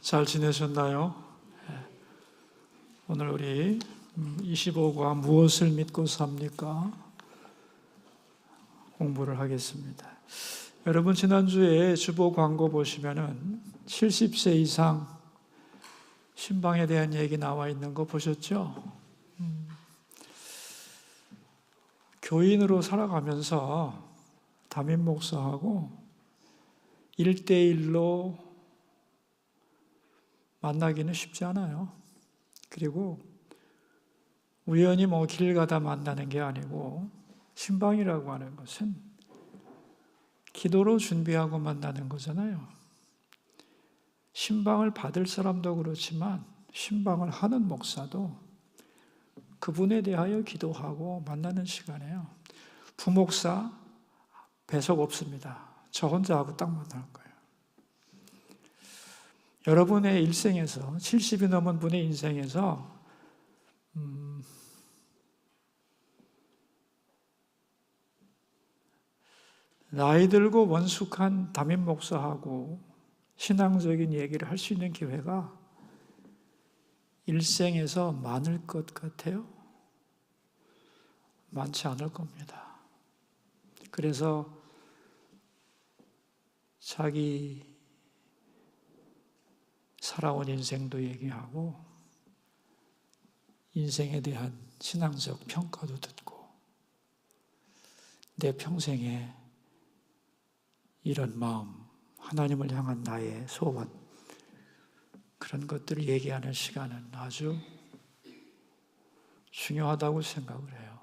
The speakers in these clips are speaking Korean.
잘 지내셨나요? 오늘 우리 25과 무엇을 믿고 삽니까? 공부를 하겠습니다. 여러분 지난주에 주보 광고 보시면은 70세 이상 신방에 대한 얘기 나와 있는 거 보셨죠? 교인으로 살아가면서 담임 목사하고 1대1로 만나기는 쉽지 않아요. 그리고 우연히 길 가다 만나는 게 아니고 신방이라고 하는 것은 기도로 준비하고 만나는 거잖아요. 신방을 받을 사람도 그렇지만 신방을 하는 목사도 그분에 대하여 기도하고 만나는 시간이에요. 부목사 배석 없습니다. 저 혼자 하고 딱 만날 거예요. 여러분의 일생에서 70이 넘은 분의 인생에서 나이 들고 원숙한 담임 목사하고 신앙적인 얘기를 할 수 있는 기회가 일생에서 많을 것 같아요? 많지 않을 겁니다. 그래서 자기 살아온 인생도 얘기하고 인생에 대한 신앙적 평가도 듣고 내 평생에 이런 마음, 하나님을 향한 나의 소원, 그런 것들을 얘기하는 시간은 아주 중요하다고 생각을 해요.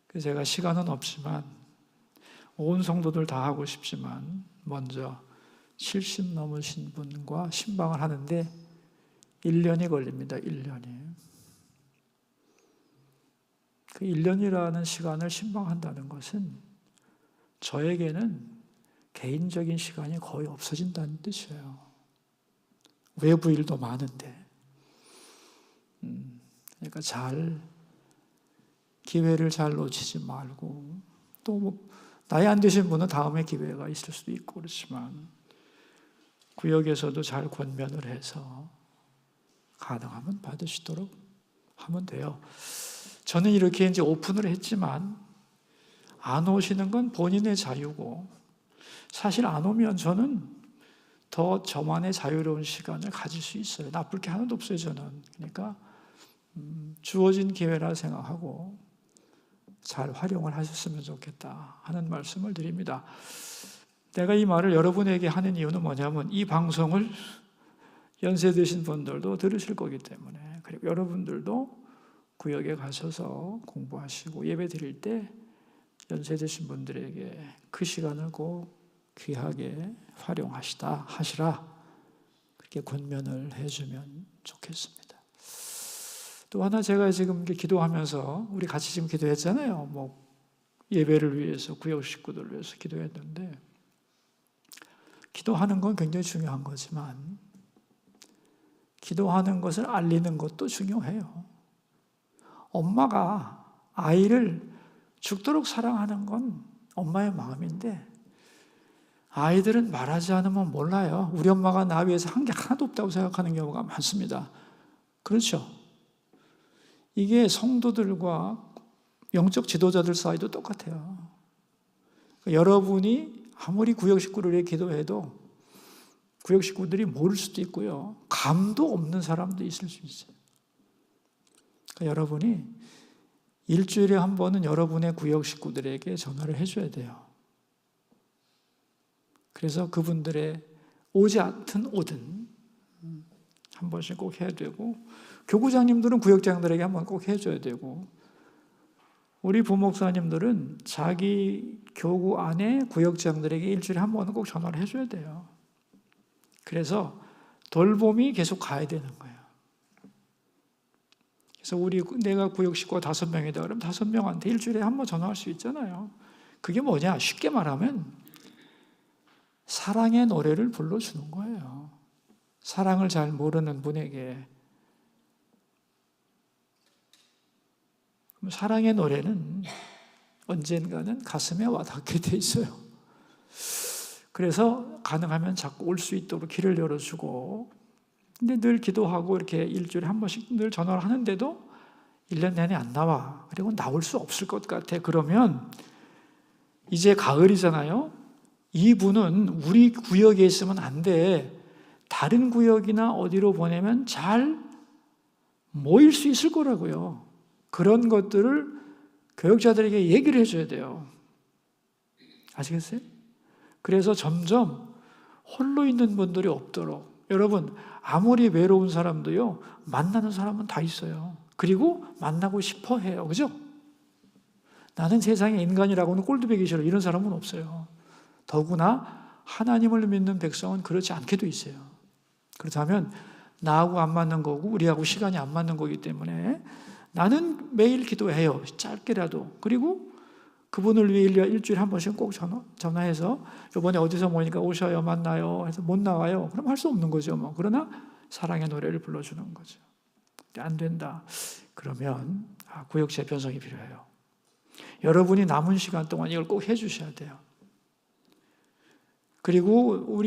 그래서 제가 시간은 없지만 온 성도들 다 하고 싶지만 먼저 70 넘으신 분과 신방을 하는데 1년이 걸립니다. 1년이. 그 1년이라는 시간을 신방한다는 것은 저에게는 개인적인 시간이 거의 없어진다는 뜻이에요. 외부 일도 많은데. 그러니까 기회를 잘 놓치지 말고 또 나이 안 드신 분은 다음에 기회가 있을 수도 있고 그렇지만 구역에서도 잘 권면을 해서 가능하면 받으시도록 하면 돼요. 저는 이렇게 이제 오픈을 했지만 안 오시는 건 본인의 자유고 사실 안 오면 저는 더 저만의 자유로운 시간을 가질 수 있어요. 나쁠 게 하나도 없어요, 저는. 그러니까 주어진 기회라 생각하고 잘 활용을 하셨으면 좋겠다 하는 말씀을 드립니다. 내가 이 말을 여러분에게 하는 이유는 뭐냐면 이 방송을 연세 드신 분들도 들으실 거기 때문에 그리고 여러분들도 구역에 가셔서 공부하시고 예배 드릴 때 연세 드신 분들에게 그 시간을 꼭 귀하게 하시라 그렇게 권면을 해주면 좋겠습니다. 또 하나 제가 지금 기도하면서 우리 같이 지금 기도했잖아요. 예배를 위해서 구역 식구들을 위해서 기도했는데 기도하는 건 굉장히 중요한 거지만 기도하는 것을 알리는 것도 중요해요. 엄마가 아이를 죽도록 사랑하는 건 엄마의 마음인데 아이들은 말하지 않으면 몰라요. 우리 엄마가 나 위해서 한 게 하나도 없다고 생각하는 경우가 많습니다. 그렇죠? 이게 성도들과 영적 지도자들 사이도 똑같아요. 여러분이 아무리 구역 식구를 위해 기도해도 구역 식구들이 모를 수도 있고요. 감도 없는 사람도 있을 수 있어요. 그러니까 여러분이 일주일에 한 번은 여러분의 구역 식구들에게 전화를 해줘야 돼요. 그래서 그분들의 오지 않든 오든 한 번씩 꼭 해야 되고 교구장님들은 구역장들에게 한 번 꼭 해줘야 되고 우리 부목사님들은 자기 교구 안에 구역장들에게 일주일에 한 번은 꼭 전화를 해줘야 돼요. 그래서 돌봄이 계속 가야 되는 거예요. 그래서 내가 구역 식구가 5명이다 그러면 5명한테 일주일에 한 번 전화할 수 있잖아요. 그게 뭐냐? 쉽게 말하면 사랑의 노래를 불러주는 거예요. 사랑을 잘 모르는 분에게 사랑의 노래는 언젠가는 가슴에 와닿게 돼 있어요. 그래서 가능하면 자꾸 올 수 있도록 길을 열어주고, 근데 늘 기도하고 이렇게 일주일에 한 번씩 늘 전화를 하는데도 1년 내내 안 나와. 그리고 나올 수 없을 것 같아. 그러면 이제 가을이잖아요. 이분은 우리 구역에 있으면 안 돼. 다른 구역이나 어디로 보내면 잘 모일 수 있을 거라고요. 그런 것들을 교역자들에게 얘기를 해줘야 돼요. 아시겠어요? 그래서 점점 홀로 있는 분들이 없도록. 여러분, 아무리 외로운 사람도요, 만나는 사람은 다 있어요. 그리고 만나고 싶어 해요. 그죠? 나는 세상에 인간이라고는 꼴도 보기 싫어. 이런 사람은 없어요. 더구나 하나님을 믿는 백성은 그렇지 않게 돼 있어요. 그렇다면 나하고 안 맞는 거고 우리하고 시간이 안 맞는 거기 때문에 나는 매일 기도해요. 짧게라도. 그리고 그분을 위해 일주일에 한 번씩 꼭 전화해서 이번에 어디서 모이니까 오셔요, 만나요 해서 못 나와요. 그럼 할 수 없는 거죠. 뭐. 그러나 사랑의 노래를 불러주는 거죠. 안 된다. 그러면 구역 재편성이 필요해요. 여러분이 남은 시간 동안 이걸 꼭 해주셔야 돼요. 그리고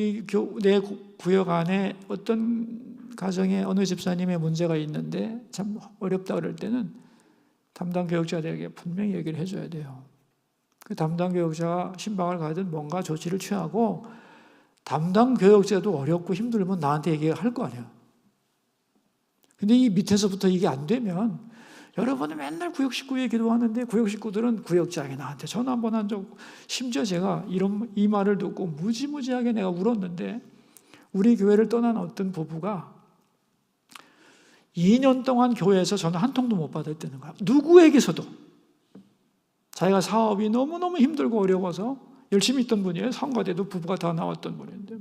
내 구역 안에 어떤 가정에 어느 집사님의 문제가 있는데 참 어렵다 그럴 때는 담당 교역자들에게 분명히 얘기를 해줘야 돼요. 그 담당 교역자가 신방을 가든 뭔가 조치를 취하고, 담당 교역자도 어렵고 힘들면 나한테 얘기할 거 아니에요. 근데 이 밑에서부터 이게 안 되면, 여러분은 맨날 구역 식구에 기도하는데 구역 식구들은 구역장이 나한테 전화 한 번 한 적, 심지어 제가 이 말을 듣고 무지무지하게 내가 울었는데, 우리 교회를 떠난 어떤 부부가 2년 동안 교회에서 전화 한 통도 못 받았다는 거야. 누구에게서도. 자기가 사업이 너무너무 힘들고 어려워서 열심히 있던 분이에요. 성가대도 부부가 다 나왔던 분인데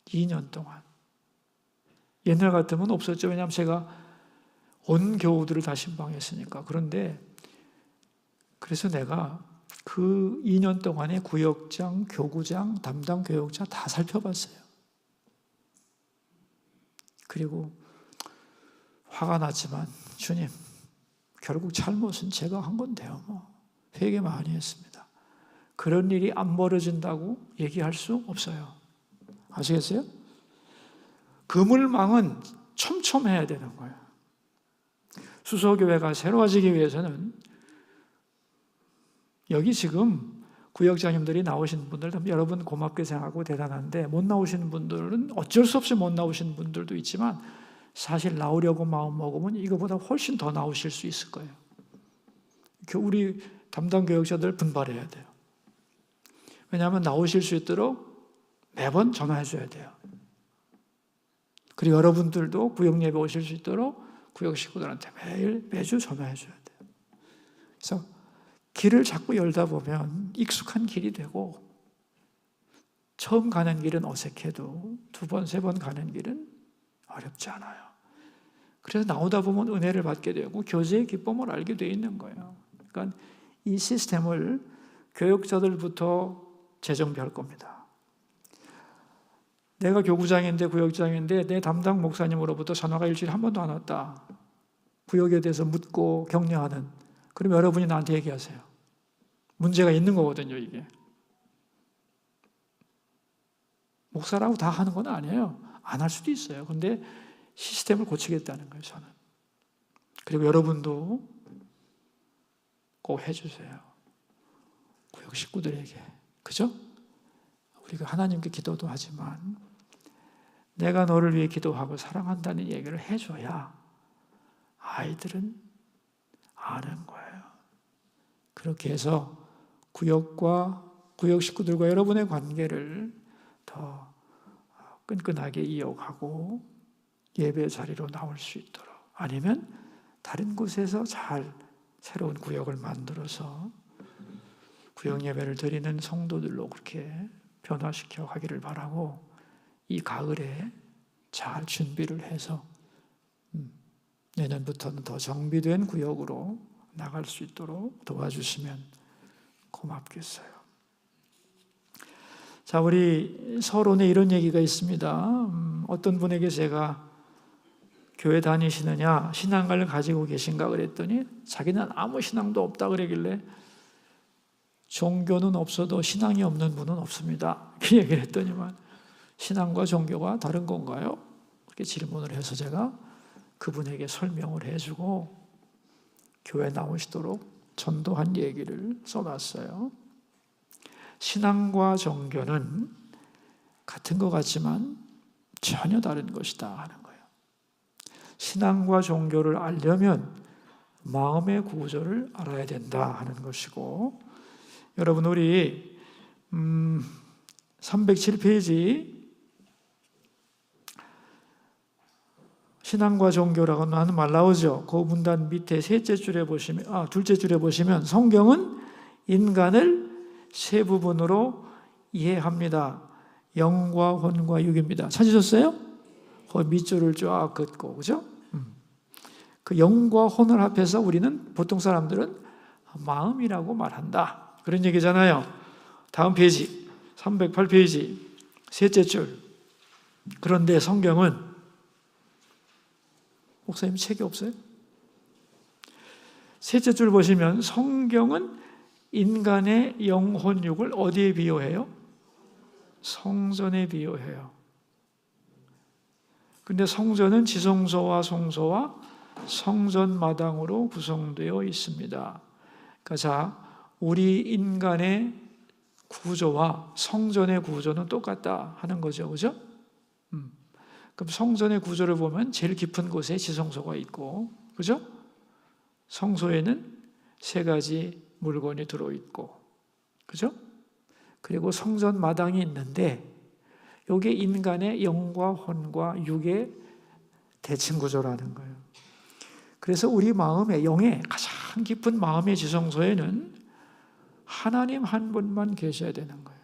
2년 동안. 옛날 같으면 없었죠. 왜냐하면 제가 온 교우들을 다 신방했으니까. 그런데 그래서 내가 그 2년 동안에 구역장, 교구장, 담당 교역자 다 살펴봤어요. 그리고 화가 났지만, 주님, 결국 잘못은 제가 한 건데요. 회개 많이 했습니다. 그런 일이 안 벌어진다고 얘기할 수 없어요. 아시겠어요? 그물망은 촘촘해야 되는 거예요. 수소교회가 새로워지기 위해서는, 여기 지금 구역장님들이 나오신 분들 여러분 고맙게 생각하고 대단한데, 못 나오시는 분들은 어쩔 수 없이 못 나오시는 분들도 있지만, 사실 나오려고 마음 먹으면 이거보다 훨씬 더 나오실 수 있을 거예요. 우리 담당 교역자들 분발해야 돼요. 왜냐하면 나오실 수 있도록 매번 전화해 줘야 돼요. 그리고 여러분들도 구역 예배 오실 수 있도록 구역 식구들한테 매주 전화해 줘야 돼요. 그래서 길을 자꾸 열다 보면 익숙한 길이 되고, 처음 가는 길은 어색해도 2번, 3번 가는 길은 어렵지 않아요. 그래서 나오다 보면 은혜를 받게 되고 교제의 기쁨을 알게 돼 있는 거예요. 그러니까 이 시스템을 교역자들부터 재정비할 겁니다. 내가 교구장인데 구역장인데 내 담당 목사님으로부터 전화가 일주일에 한 번도 안 왔다. 구역에 대해서 묻고 격려하는. 그럼 여러분이 나한테 얘기하세요. 문제가 있는 거거든요, 이게. 목사라고 다 하는 건 아니에요. 안 할 수도 있어요. 그런데 시스템을 고치겠다는 거예요, 저는. 그리고 여러분도 꼭 해주세요. 구역 식구들에게. 그죠? 우리가 하나님께 기도도 하지만 내가 너를 위해 기도하고 사랑한다는 얘기를 해줘야 아이들은 아는 거예요. 그렇게 해서 구역 식구들과 여러분의 관계를 더 끈끈하게 이어가고 예배 자리로 나올 수 있도록, 아니면 다른 곳에서 잘 새로운 구역을 만들어서 구역 예배를 드리는 성도들로 그렇게 변화시켜 가기를 바라고, 이 가을에 잘 준비를 해서 내년부터는 더 정비된 구역으로 나갈 수 있도록 도와주시면 고맙겠어요. 자, 우리 서론에 이런 얘기가 있습니다. 어떤 분에게 제가 교회 다니시느냐, 신앙을 가지고 계신가 그랬더니 자기는 아무 신앙도 없다 그러길래 종교는 없어도 신앙이 없는 분은 없습니다. 그 얘기를 했더니만 신앙과 종교가 다른 건가요? 그렇게 질문을 해서 제가 그분에게 설명을 해주고 교회 나오시도록 전도한 얘기를 써놨어요. 신앙과 종교는 같은 것 같지만 전혀 다른 것이다 하는 거예요. 신앙과 종교를 알려면 마음의 구조를 알아야 된다 하는 것이고, 여러분 우리 307페이지 신앙과 종교라고 하는 말 나오죠. 그 문단 밑에 둘째 줄에 보시면 성경은 인간을 세 부분으로 이해합니다. 영과 혼과 육입니다. 찾으셨어요? 그 밑줄을 쫙 긋고, 그죠? 그 영과 혼을 합해서 우리는 보통 사람들은 마음이라고 말한다. 그런 얘기잖아요. 다음 페이지 308페이지 셋째 줄. 그런데 성경은 목사님 책이 없어요? 셋째 줄 보시면 성경은 인간의 영혼육을 어디에 비유해요? 성전에 비유해요. 근데 성전은 지성소와 성소와 성전 마당으로 구성되어 있습니다. 그러니까 자, 우리 인간의 구조와 성전의 구조는 똑같다 하는 거죠. 그죠? 그럼 성전의 구조를 보면 제일 깊은 곳에 지성소가 있고, 그죠? 성소에는 세 가지 물건이 들어있고, 그죠? 그리고 성전 마당이 있는데, 이게 인간의 영과 혼과 육의 대칭 구조라는 거예요. 그래서 우리 마음의 영의 가장 깊은 마음의 지성소에는 하나님 한 분만 계셔야 되는 거예요.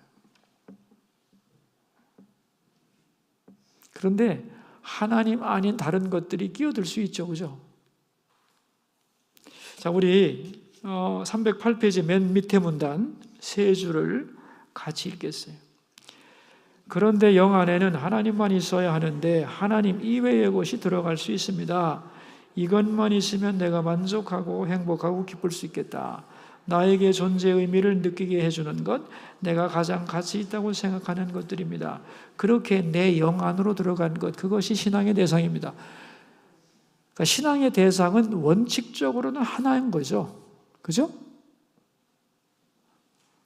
그런데 하나님 아닌 다른 것들이 끼어들 수 있죠. 그죠? 자, 우리 308페이지 맨 밑에 문단 세 줄을 같이 읽겠어요. 그런데 영 안에는 하나님만 있어야 하는데 하나님 이외의 것이 들어갈 수 있습니다. 이것만 있으면 내가 만족하고 행복하고 기쁠 수 있겠다. 나에게 존재의 의미를 느끼게 해주는 것, 내가 가장 가치 있다고 생각하는 것들입니다. 그렇게 내 영 안으로 들어간 것, 그것이 신앙의 대상입니다. 그러니까 신앙의 대상은 원칙적으로는 하나인 거죠. 그죠?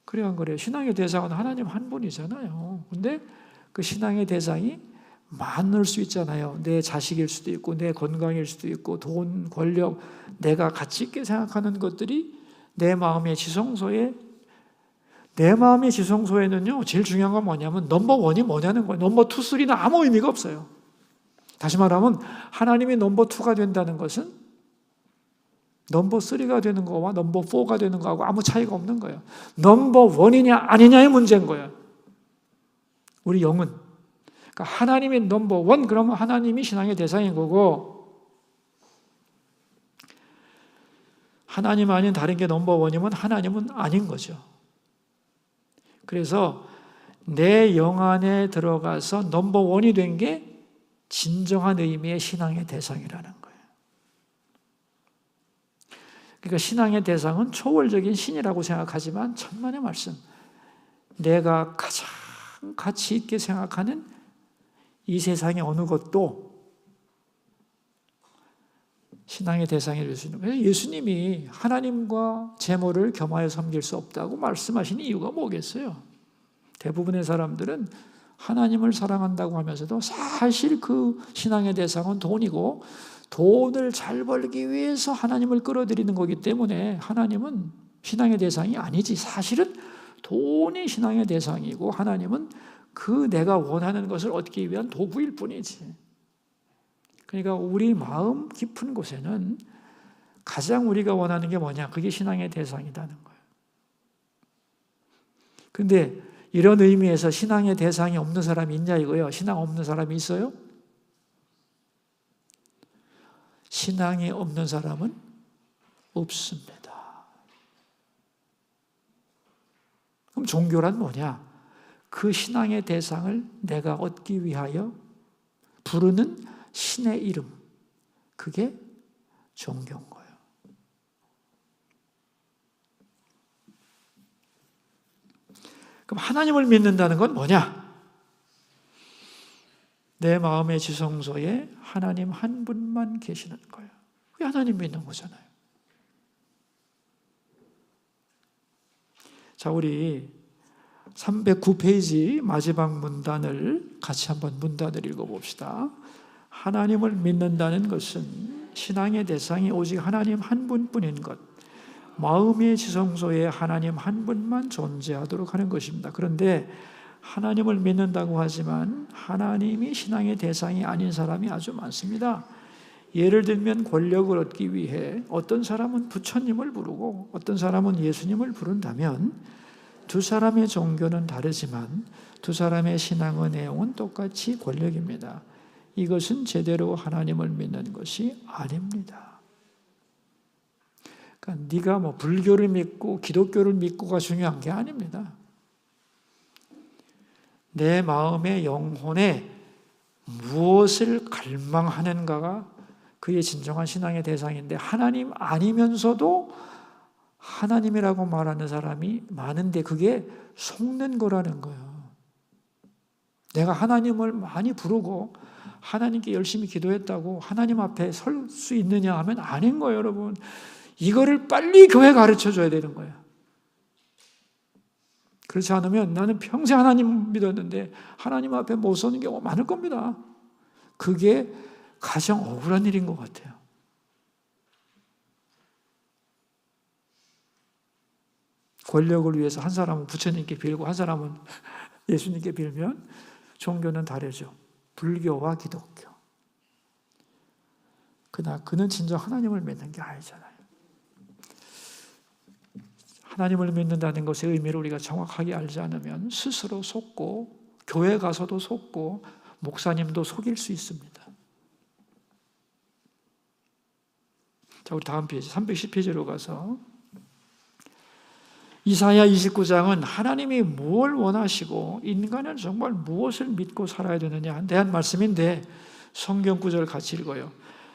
그래야 그래요. 신앙의 대상은 하나님 한 분이잖아요. 근데 그 신앙의 대상이 많을 수 있잖아요. 내 자식일 수도 있고, 내 건강일 수도 있고, 돈, 권력, 내가 가치 있게 생각하는 것들이 내 마음의 지성소에는요, 제일 중요한 건 뭐냐면 넘버 원이 뭐냐는 거예요. 넘버 투, 쓰리는 아무 의미가 없어요. 다시 말하면 하나님이 넘버 투가 된다는 것은 넘버 쓰리가 되는 거와 넘버 포가 되는 거하고 아무 차이가 없는 거예요. 넘버 원이냐 아니냐의 문제인 거예요. 우리 영은. 그러니까 하나님이 넘버 원, 그러면 하나님이 신앙의 대상인 거고, 하나님 아닌 다른 게 넘버 원이면 하나님은 아닌 거죠. 그래서 내 영 안에 들어가서 넘버 원이 된 게 진정한 의미의 신앙의 대상이라는 거예요. 그러니까 신앙의 대상은 초월적인 신이라고 생각하지만 천만의 말씀, 내가 가장 가치 있게 생각하는 이 세상의 어느 것도 신앙의 대상이 될 수 있는 거예요. 예수님이 하나님과 재물을 겸하여 섬길 수 없다고 말씀하신 이유가 뭐겠어요? 대부분의 사람들은 하나님을 사랑한다고 하면서도 사실 그 신앙의 대상은 돈이고, 돈을 잘 벌기 위해서 하나님을 끌어들이는 거기 때문에 하나님은 신앙의 대상이 아니지. 사실은 돈이 신앙의 대상이고 하나님은 그 내가 원하는 것을 얻기 위한 도구일 뿐이지. 그러니까 우리 마음 깊은 곳에는 가장 우리가 원하는 게 뭐냐? 그게 신앙의 대상이라는 거예요. 근데 이런 의미에서 신앙의 대상이 없는 사람이 있냐 이거예요. 신앙 없는 사람이 있어요? 신앙이 없는 사람은 없습니다. 그럼 종교란 뭐냐? 그 신앙의 대상을 내가 얻기 위하여 부르는 신의 이름, 그게 종교인 거예요. 그럼 하나님을 믿는다는 건 뭐냐? 내 마음의 지성소에 하나님 한 분만 계시는 거예요. 그게 하나님 믿는 거잖아요. 자, 우리 309페이지 마지막 문단을 같이 한번 문단을 읽어봅시다. 하나님을 믿는다는 것은 신앙의 대상이 오직 하나님 한 분뿐인 것, 마음의 지성소에 하나님 한 분만 존재하도록 하는 것입니다. 그런데 하나님을 믿는다고 하지만 하나님이 신앙의 대상이 아닌 사람이 아주 많습니다. 예를 들면 권력을 얻기 위해 어떤 사람은 부처님을 부르고 어떤 사람은 예수님을 부른다면 두 사람의 종교는 다르지만 두 사람의 신앙의 내용은 똑같이 권력입니다. 이것은 제대로 하나님을 믿는 것이 아닙니다. 그러니까 네가 뭐 불교를 믿고 기독교를 믿고가 중요한 게 아닙니다. 내 마음의 영혼에 무엇을 갈망하는가가 그의 진정한 신앙의 대상인데, 하나님 아니면서도 하나님이라고 말하는 사람이 많은데 그게 속는 거라는 거예요. 내가 하나님을 많이 부르고 하나님께 열심히 기도했다고 하나님 앞에 설 수 있느냐 하면 아닌 거예요, 여러분. 이거를 빨리 교회가 가르쳐 줘야 되는 거예요. 그렇지 않으면 나는 평생 하나님 믿었는데 하나님 앞에 못 서는 경우가 많을 겁니다. 그게 가장 억울한 일인 것 같아요. 권력을 위해서 한 사람은 부처님께 빌고 한 사람은 예수님께 빌면 종교는 다르죠. 불교와 기독교. 그러나 그는 진정 하나님을 믿는 게 아니잖아요. 하나님을 믿는다는 것의 의미를 우리가 정확하게 알지 않으면 스스로 속고 교회 가서도 속고 목사님도 속일 수 있습니다. 자, 우리 다음 페이지 310페이지로 가서 이사야 29장은 하나님이 무엇을 원하시고 인간은 정말 무엇을 믿고 살아야 되느냐에 대한 말씀인데 성경 구절 같이 읽어요.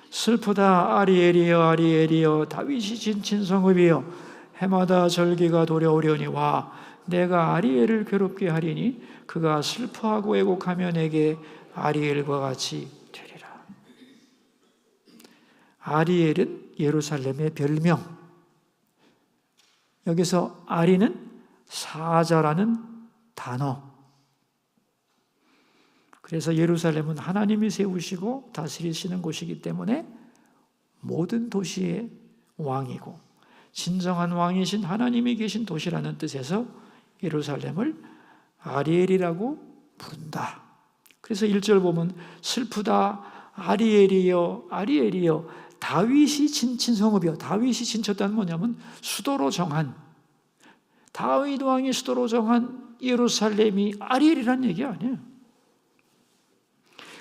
슬프다 아리엘이여 아리엘이여 다윗이 진친 성읍이여 해마다 절기가 도래오려니와 내가 아리엘을 괴롭게 하리니 그가 슬퍼하고 애곡하며 내게 아리엘과 같이 되리라. 아리엘은 예루살렘의 별명. 여기서 아리는 사자라는 단어. 그래서 예루살렘은 하나님이 세우시고 다스리시는 곳이기 때문에 모든 도시의 왕이고 진정한 왕이신 하나님이 계신 도시라는 뜻에서 예루살렘을 아리엘이라고 부른다. 그래서 1절 보면 슬프다 아리엘이여 아리엘이여 다윗이 진친 성읍이요. 다윗이 진쳤다는 뭐냐면 수도로 정한, 다윗 왕이 수도로 정한 예루살렘이 아리엘이라는 얘기 아니에요.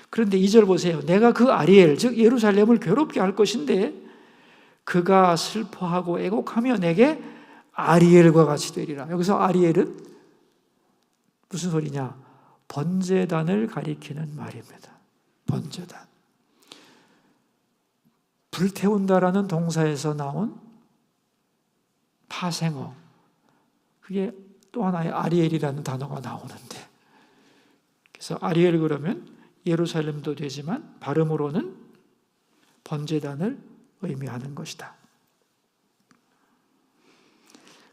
그런데 2절 보세요. 내가 그 아리엘, 즉 예루살렘을 괴롭게 할 것인데 그가 슬퍼하고 애곡하며 내게 아리엘과 같이 되리라. 여기서 아리엘은 무슨 소리냐? 번제단을 가리키는 말입니다. 번제단. 불태운다라는 동사에서 나온 파생어, 그게 또 하나의 아리엘이라는 단어가 나오는데, 그래서 아리엘 그러면 예루살렘도 되지만 발음으로는 번제단을 의미하는 것이다.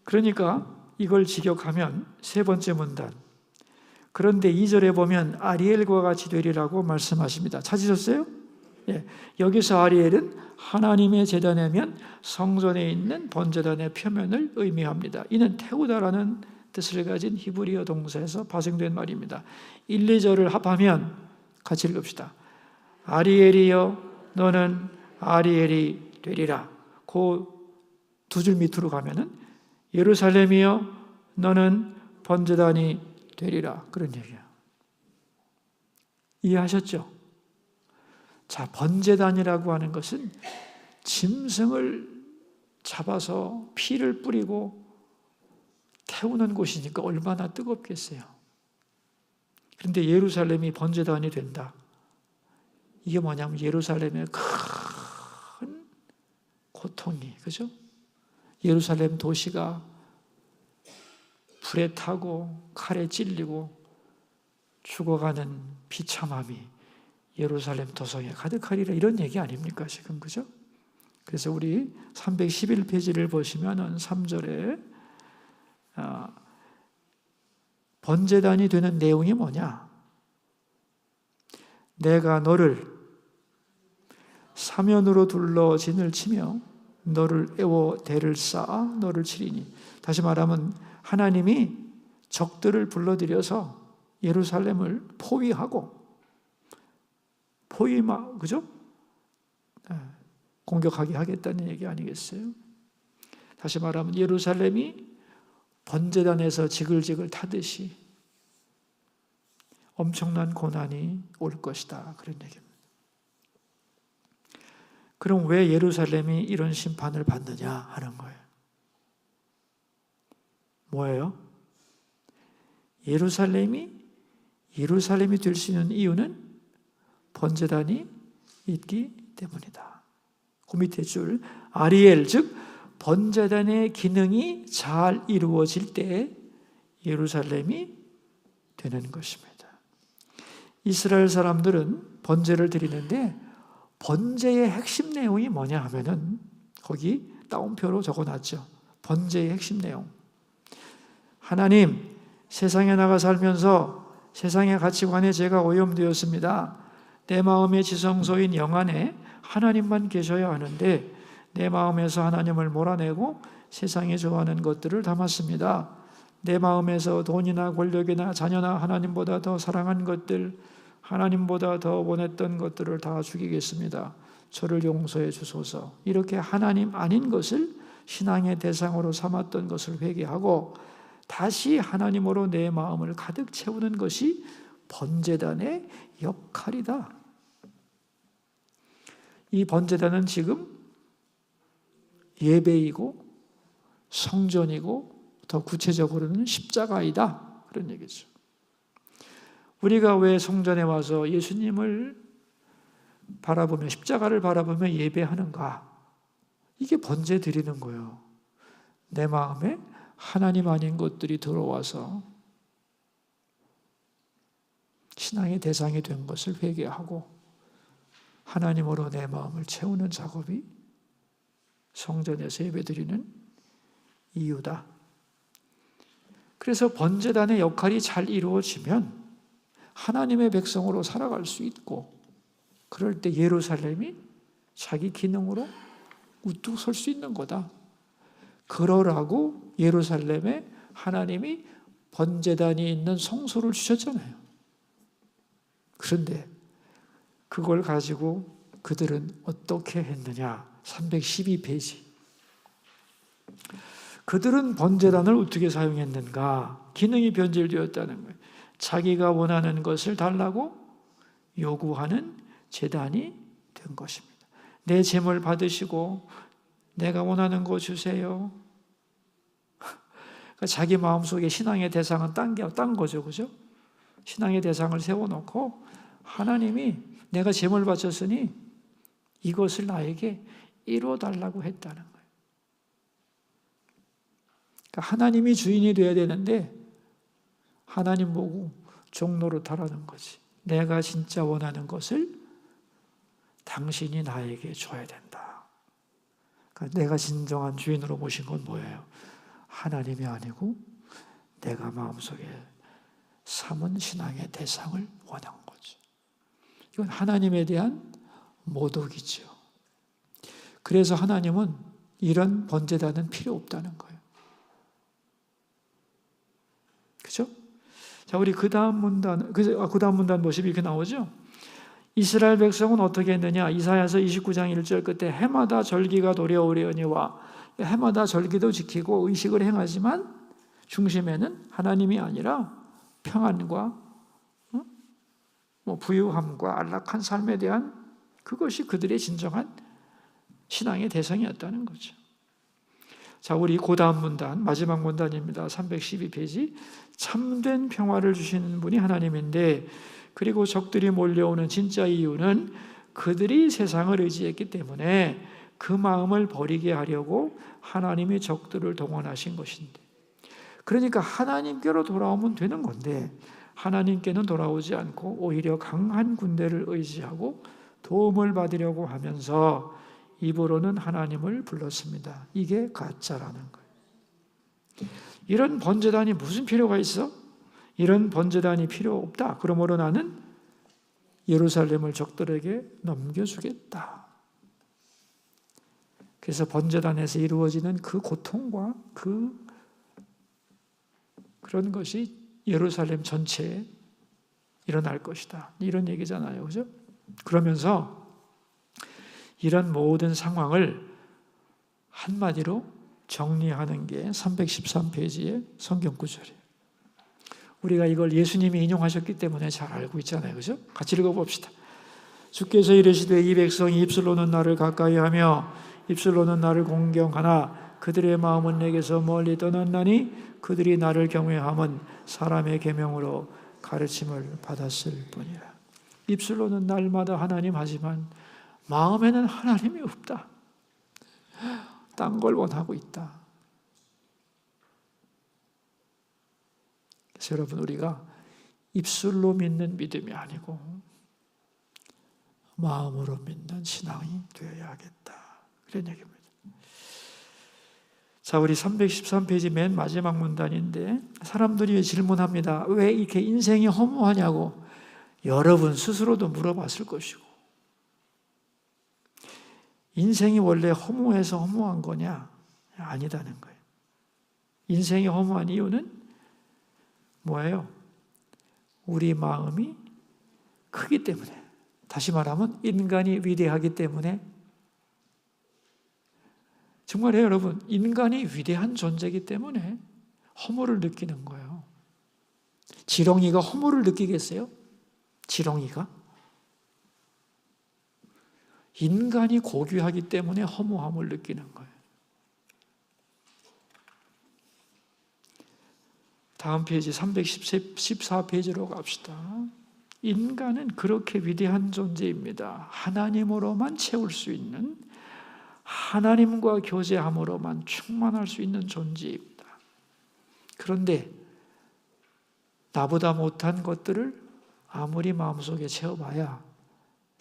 그러니까 이걸 직역하면 세 번째 문단, 그런데 2절에 보면 아리엘과 같이 되리라고 말씀하십니다. 찾으셨어요? 예, 여기서 아리엘은 하나님의 제단이면 성전에 있는 번제단의 표면을 의미합니다. 이는 태우다라는 뜻을 가진 히브리어 동사에서 파생된 말입니다. 1, 2절을 합하면 같이 읽읍시다. 아리엘이여 너는 아리엘이 되리라. 그 두 줄 밑으로 가면은 예루살렘이여 너는 번제단이 되리라. 그런 얘기예요. 이해하셨죠? 자, 번제단이라고 하는 것은 짐승을 잡아서 피를 뿌리고 태우는 곳이니까 얼마나 뜨겁겠어요. 그런데 예루살렘이 번제단이 된다. 이게 뭐냐면 예루살렘의 큰 고통이, 그죠? 예루살렘 도시가 불에 타고 칼에 찔리고 죽어가는 비참함이 예루살렘 도성에 가득하리라, 이런 얘기 아닙니까 지금, 그죠? 그래서 우리 311페이지를 보시면은 3절에 번제단이 되는 내용이 뭐냐? 내가 너를 사면으로 둘러 진을 치며 너를 애워 대를 쌓아 너를 치리니. 다시 말하면 하나님이 적들을 불러들여서 예루살렘을 포위하고 그죠? 공격하게 하겠다는 얘기 아니겠어요? 다시 말하면 예루살렘이 번제단에서 지글지글 타듯이 엄청난 고난이 올 것이다, 그런 얘기입니다. 그럼 왜 예루살렘이 이런 심판을 받느냐 하는 거예요. 뭐예요? 예루살렘이 될 수 있는 이유는 번제단이 있기 때문이다. 그 밑에 줄 아리엘, 즉 번제단의 기능이 잘 이루어질 때 예루살렘이 되는 것입니다. 이스라엘 사람들은 번제를 드리는데 번제의 핵심 내용이 뭐냐 하면은 거기 따옴표로 적어놨죠. 번제의 핵심 내용. 하나님, 세상에 나가 살면서 세상의 가치관에 제가 오염되었습니다. 내 마음의 지성소인 영 안에 하나님만 계셔야 하는데 내 마음에서 하나님을 몰아내고 세상에 좋아하는 것들을 담았습니다. 내 마음에서 돈이나 권력이나 자녀나 하나님보다 더 사랑한 것들, 하나님보다 더 원했던 것들을 다 죽이겠습니다. 저를 용서해 주소서. 이렇게 하나님 아닌 것을 신앙의 대상으로 삼았던 것을 회개하고 다시 하나님으로 내 마음을 가득 채우는 것이 번제단의 역할이다. 이 번제단은 지금 예배이고 성전이고 더 구체적으로는 십자가이다, 그런 얘기죠. 우리가 왜 성전에 와서 예수님을 바라보며 십자가를 바라보며 예배하는가? 이게 번제 드리는 거예요. 내 마음에 하나님 아닌 것들이 들어와서 신앙의 대상이 된 것을 회개하고 하나님으로 내 마음을 채우는 작업이 성전에서 예배드리는 이유다. 그래서 번제단의 역할이 잘 이루어지면 하나님의 백성으로 살아갈 수 있고, 그럴 때 예루살렘이 자기 기능으로 우뚝 설 수 있는 거다. 그러라고 예루살렘에 하나님이 번제단이 있는 성소를 주셨잖아요. 그런데 그걸 가지고 그들은 어떻게 했느냐? 312페이지. 그들은 번제단을 어떻게 사용했는가? 기능이 변질되었다는 거예요. 자기가 원하는 것을 달라고 요구하는 제단이 된 것입니다. 내 제물 받으시고 내가 원하는 거 주세요. 그러니까 자기 마음속에 신앙의 대상은 딴 거죠, 그죠? 신앙의 대상을 세워놓고 하나님이 내가 제물 바쳤으니 이것을 나에게 이루어달라고 했다는 거예요. 그러니까 하나님이 주인이 되어야 되는데 하나님 보고 종노릇하라는 거지. 내가 진짜 원하는 것을 당신이 나에게 줘야 된다. 그러니까 내가 진정한 주인으로 모신 건 뭐예요? 하나님이 아니고 내가 마음속에 삼은 신앙의 대상을 원한 거죠. 이건 하나님에 대한 모독이죠. 그래서 하나님은 이런 번제단은 필요 없다는 거예요. 그렇죠? 자, 우리 그 다음 문단 모습이 이렇게 나오죠. 이스라엘 백성은 어떻게 했느냐? 이사야서 29장 1절 끝에 해마다 절기가 도래오려니와, 해마다 절기도 지키고 의식을 행하지만 중심에는 하나님이 아니라 평안과 부유함과 안락한 삶에 대한 그것이 그들의 진정한 신앙의 대상이었다는 거죠. 자, 우리 그 다음 문단, 마지막 문단입니다. 312페이지. 참된 평화를 주시는 분이 하나님인데, 그리고 적들이 몰려오는 진짜 이유는 그들이 세상을 의지했기 때문에 그 마음을 버리게 하려고 하나님이 적들을 동원하신 것인데, 그러니까 하나님께로 돌아오면 되는 건데 하나님께는 돌아오지 않고 오히려 강한 군대를 의지하고 도움을 받으려고 하면서 입으로는 하나님을 불렀습니다. 이게 가짜라는 거예요. 이런 번제단이 무슨 필요가 있어? 이런 번제단이 필요 없다. 그러므로 나는 예루살렘을 적들에게 넘겨주겠다. 그래서 번제단에서 이루어지는 그 고통과 그런 것이 예루살렘 전체에 일어날 것이다. 이런 얘기잖아요. 그죠? 그러면서 이런 모든 상황을 한마디로 정리하는 게 313페이지의 성경 구절이에요. 우리가 이걸 예수님이 인용하셨기 때문에 잘 알고 있잖아요. 그죠? 같이 읽어봅시다. 주께서 이르시되 이 백성이 입술로는 나를 가까이하며 입술로는 나를 공경하나 그들의 마음은 내게서 멀리 떠났나니 그들이 나를 경외함은 사람의 계명으로 가르침을 받았을 뿐이라. 입술로는 날마다 하나님 하지만 마음에는 하나님이 없다. 딴 걸 원하고 있다. 그래서 여러분 우리가 입술로 믿는 믿음이 아니고 마음으로 믿는 신앙이 되어야겠다. 그런 얘기입니다. 자, 우리 313페이지 맨 마지막 문단인데 사람들이 질문합니다. 왜 이렇게 인생이 허무하냐고 여러분 스스로도 물어봤을 것이고 인생이 원래 허무해서 허무한 거냐? 아니다는 거예요. 인생이 허무한 이유는 뭐예요? 우리 마음이 크기 때문에, 다시 말하면 인간이 위대하기 때문에. 정말요 여러분, 인간이 위대한 존재이기 때문에 허무를 느끼는 거예요. 지렁이가 허무를 느끼겠어요? 지렁이가? 인간이 고귀하기 때문에 허무함을 느끼는 거예요. 다음 페이지 314페이지로 갑시다. 인간은 그렇게 위대한 존재입니다. 하나님으로만 채울 수 있는, 하나님과 교제함으로만 충만할 수 있는 존재입니다. 그런데 나보다 못한 것들을 아무리 마음속에 채워봐야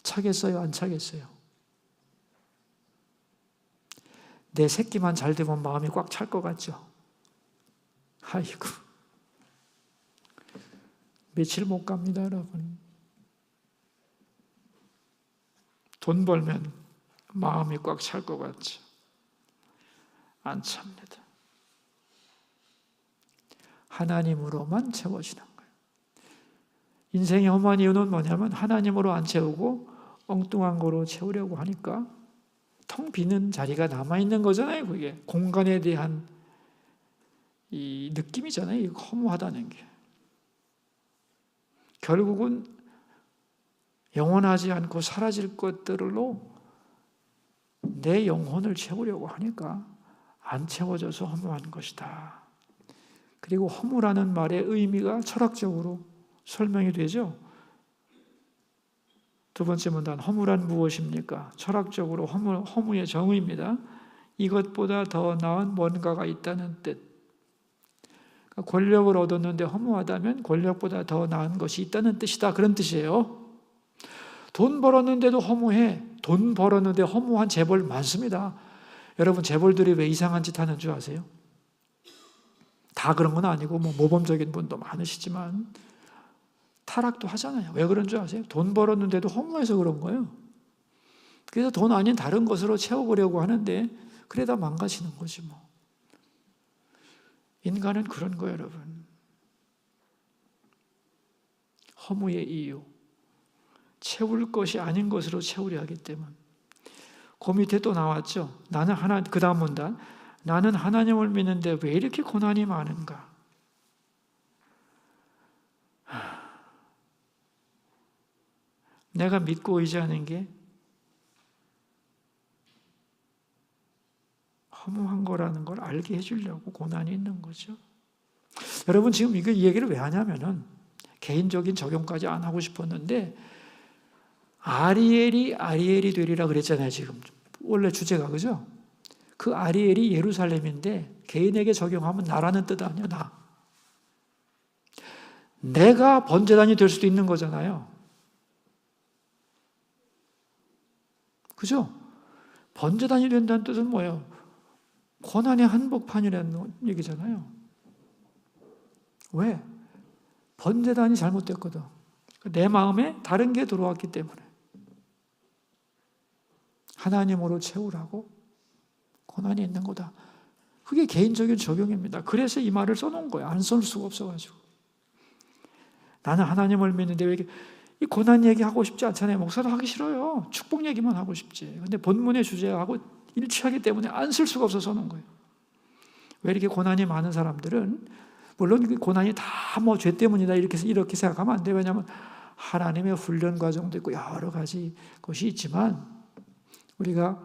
차겠어요? 안 차겠어요? 내 새끼만 잘 되면 마음이 꽉 찰 것 같죠? 아이고, 며칠 못 갑니다, 여러분. 돈 벌면 마음이 꽉 찰 것 같죠? 안 찹니다. 하나님으로만 채워지는 거예요. 인생의 험한 이유는 뭐냐면 하나님으로 안 채우고 엉뚱한 거로 채우려고 하니까 텅 비는 자리가 남아있는 거잖아요. 그게 공간에 대한 이 느낌이잖아요. 허무하다는 게. 결국은 영원하지 않고 사라질 것들로 내 영혼을 채우려고 하니까 안 채워져서 허무한 것이다. 그리고 허무라는 말의 의미가 철학적으로 설명이 되죠. 두 번째 문단, 허무란 무엇입니까? 철학적으로 허무의 정의입니다. 이것보다 더 나은 뭔가가 있다는 뜻. 그러니까 권력을 얻었는데 허무하다면 권력보다 더 나은 것이 있다는 뜻이다. 그런 뜻이에요. 돈 벌었는데도 허무해. 돈 벌었는데 허무한 재벌 많습니다. 여러분 재벌들이 왜 이상한 짓 하는 줄 아세요? 다 그런 건 아니고 모범적인 분도 많으시지만 타락도 하잖아요. 왜 그런 줄 아세요? 돈 벌었는데도 허무해서 그런 거예요. 그래서 돈 아닌 다른 것으로 채워보려고 하는데 그러다 망가지는 거지 뭐. 인간은 그런 거예요, 여러분. 허무의 이유. 채울 것이 아닌 것으로 채우려 하기 때문에. 그 밑에 또 나왔죠. 그 다음 문단. 나는 하나님을 믿는데 왜 이렇게 고난이 많은가? 내가 믿고 의지하는 게 허무한 거라는 걸 알게 해주려고 고난이 있는 거죠. 여러분 지금 이 얘기를 왜 하냐면은 개인적인 적용까지 안 하고 싶었는데 아리엘이 되리라 그랬잖아요. 지금 원래 주제가 그죠? 그 아리엘이 예루살렘인데 개인에게 적용하면 나라는 뜻 아니야, 나. 내가 번제단이 될 수도 있는 거잖아요. 그죠? 번제단이 된다는 뜻은 뭐예요? 고난의 한복판이라는 얘기잖아요. 왜? 번제단이 잘못됐거든. 내 마음에 다른 게 들어왔기 때문에. 하나님으로 채우라고 고난이 있는 거다. 그게 개인적인 적용입니다. 그래서 이 말을 써놓은 거예요. 안 쓸 수가 없어가지고. 나는 하나님을 믿는데 왜 이 고난 얘기하고 싶지 않잖아요. 목사도 하기 싫어요. 축복 얘기만 하고 싶지. 근데 본문의 주제하고 일치하기 때문에 안 쓸 수가 없어서 써놓은 거예요. 왜 이렇게 고난이 많은 사람들은, 물론 고난이 다 뭐 죄 때문이다 이렇게 생각하면 안 돼요. 왜냐하면 하나님의 훈련 과정도 있고 여러 가지 것이 있지만, 우리가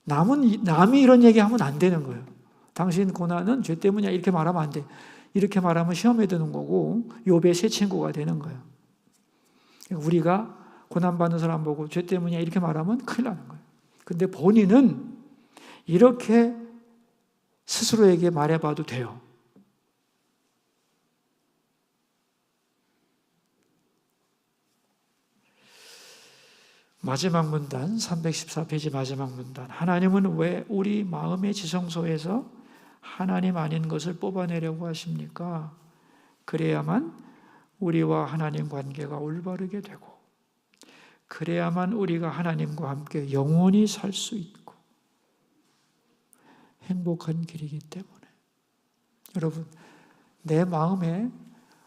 남이 이런 얘기하면 안 되는 거예요. 당신 고난은 죄 때문이야 이렇게 말하면 안 돼. 이렇게 말하면 시험에 드는 거고 욥의 새 친구가 되는 거예요. 우리가 고난받는 사람 보고 죄 때문이야 이렇게 말하면 큰일 나는 거예요. 근데 본인은 이렇게 스스로에게 말해봐도 돼요. 마지막 문단, 314페이지 마지막 문단. 하나님은 왜 우리 마음의 지성소에서 하나님 아닌 것을 뽑아내려고 하십니까? 그래야만 우리와 하나님 관계가 올바르게 되고, 그래야만 우리가 하나님과 함께 영원히 살 수 있고 행복한 길이기 때문에. 여러분, 내 마음에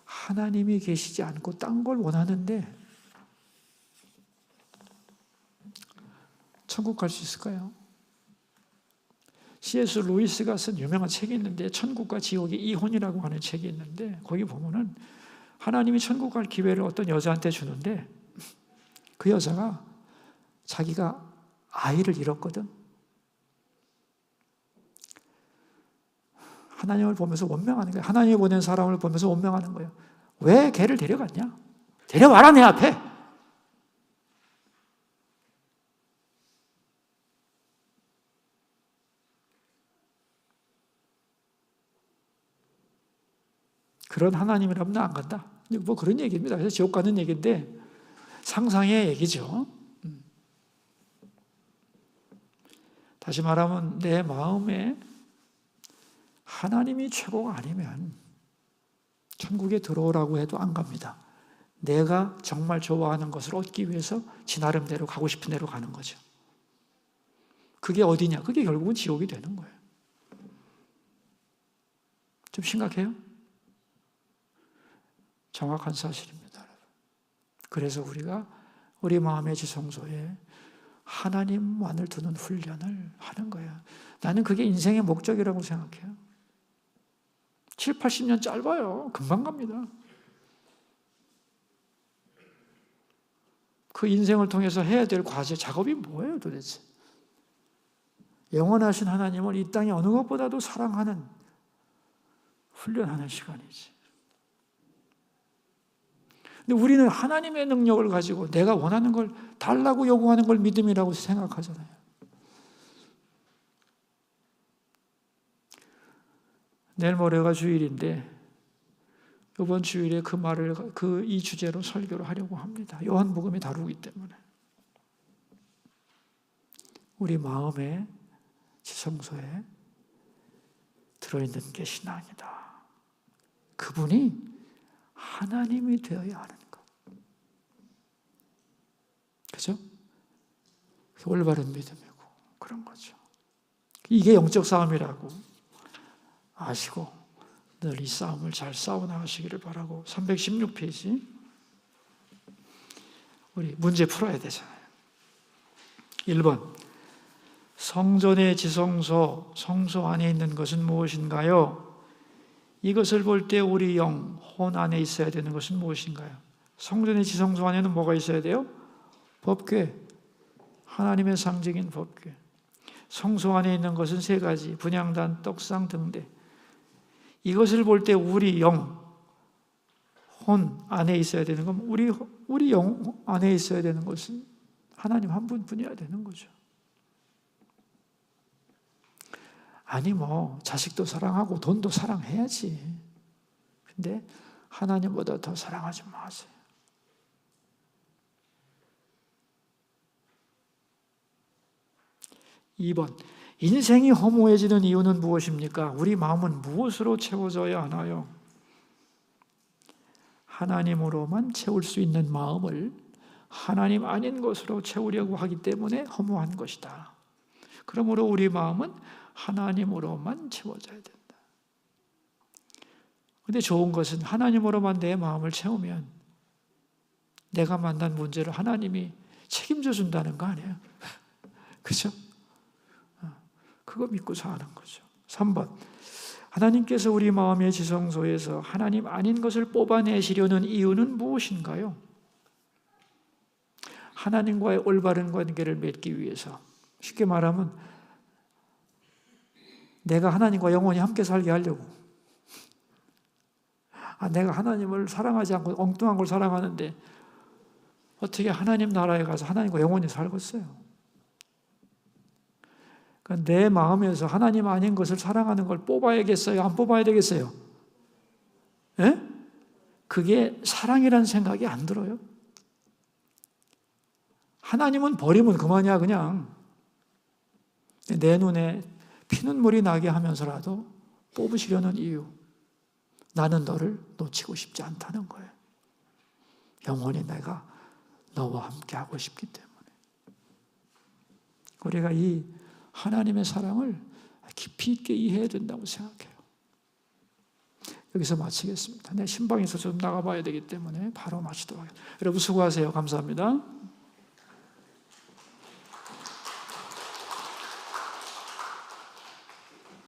하나님이 계시지 않고 딴 걸 원하는데 천국 갈 수 있을까요? C.S. 루이스가 쓴 유명한 책이 있는데, 천국과 지옥의 이혼이라고 하는 책이 있는데, 거기 보면은 하나님이 천국 갈 기회를 어떤 여자한테 주는데, 그 여자가 자기가 아이를 잃었거든. 하나님을 보면서 원망하는 거예요. 하나님이 보낸 사람을 보면서 원망하는 거예요. 왜 걔를 데려갔냐? 데려와라 내 앞에. 그런 하나님이라면 나 안 간다. 뭐 그런 얘기입니다. 그래서 지옥 가는 얘기인데 상상의 얘기죠. 다시 말하면 내 마음에 하나님이 최고가 아니면 천국에 들어오라고 해도 안 갑니다. 내가 정말 좋아하는 것을 얻기 위해서 지 나름대로 가고 싶은 대로 가는 거죠. 그게 어디냐? 그게 결국은 지옥이 되는 거예요. 좀 심각해요? 정확한 사실입니다. 그래서 우리가 우리 마음의 지성소에 하나님만을 두는 훈련을 하는 거예요. 나는 그게 인생의 목적이라고 생각해요. 7, 80년 짧아요. 금방 갑니다. 그 인생을 통해서 해야 될 과제, 작업이 뭐예요 도대체? 영원하신 하나님을 이 땅에 어느 것보다도 사랑하는, 훈련하는 시간이지. 근데 우리는 하나님의 능력을 가지고 내가 원하는 걸 달라고 요구하는 걸 믿음이라고 생각하잖아요. 내일 모레가 주일인데 이번 주일에 그 말을 이 주제로 설교를 하려고 합니다. 요한복음이 다루기 때문에. 우리 마음의 지성소에 들어있는 게 신앙이다. 그분이 하나님이 되어야 하는 것. 그죠? 올바른 믿음이고 그런 거죠. 이게 영적 싸움이라고 아시고 늘 이 싸움을 잘 싸워나가시기를 바라고. 316페이지 우리 문제 풀어야 되잖아요. 1번 성전의 지성소, 성소 안에 있는 것은 무엇인가요? 이것을 볼 때 우리 영, 혼 안에 있어야 되는 것은 무엇인가요? 성전의 지성소 안에는 뭐가 있어야 돼요? 법궤, 하나님의 상징인 법궤. 성소 안에 있는 것은 3가지, 분향단, 떡상 등대. 이것을 볼 때 우리 영, 혼 안에 있어야 되는 건, 우리 영 안에 있어야 되는 것은 하나님 한 분뿐이어야 되는 거죠. 아니 뭐 자식도 사랑하고 돈도 사랑해야지. 근데 하나님보다 더 사랑하지 마세요. (2번) 인생이 허무해지는 이유는 무엇입니까? 우리 마음은 무엇으로 채워져야 하나요? 하나님으로만 채울 수 있는 마음을 하나님 아닌 것으로 채우려고 하기 때문에 허무한 것이다. 그러므로 우리 마음은 하나님으로만 채워져야 된다. 그런데 좋은 것은 하나님으로만 내 마음을 채우면 내가 만난 문제를 하나님이 책임져 준다는 거 아니에요? 그죠? 그거 믿고 사는 거죠. 3번, 하나님께서 우리 마음의 지성소에서 하나님 아닌 것을 뽑아내시려는 이유는 무엇인가요? 하나님과의 올바른 관계를 맺기 위해서, 쉽게 말하면 내가 하나님과 영원히 함께 살게 하려고. 내가 하나님을 사랑하지 않고 엉뚱한 걸 사랑하는데 어떻게 하나님 나라에 가서 하나님과 영원히 살겠어요? 그러니까 내 마음에서 하나님 아닌 것을 사랑하는 걸 뽑아야겠어요? 안 뽑아야 되겠어요? 예? 그게 사랑이라는 생각이 안 들어요? 하나님은 버리면 그만이야 그냥. 내 눈에 피눈물이 나게 하면서라도 뽑으시려는 이유, 나는 너를 놓치고 싶지 않다는 거예요. 영원히 내가 너와 함께 하고 싶기 때문에. 우리가 이 하나님의 사랑을 깊이 있게 이해해야 된다고 생각해요. 여기서 마치겠습니다. 내 신방에서 좀 나가봐야 되기 때문에 바로 마치도록 하겠습니다. 여러분 수고하세요. 감사합니다.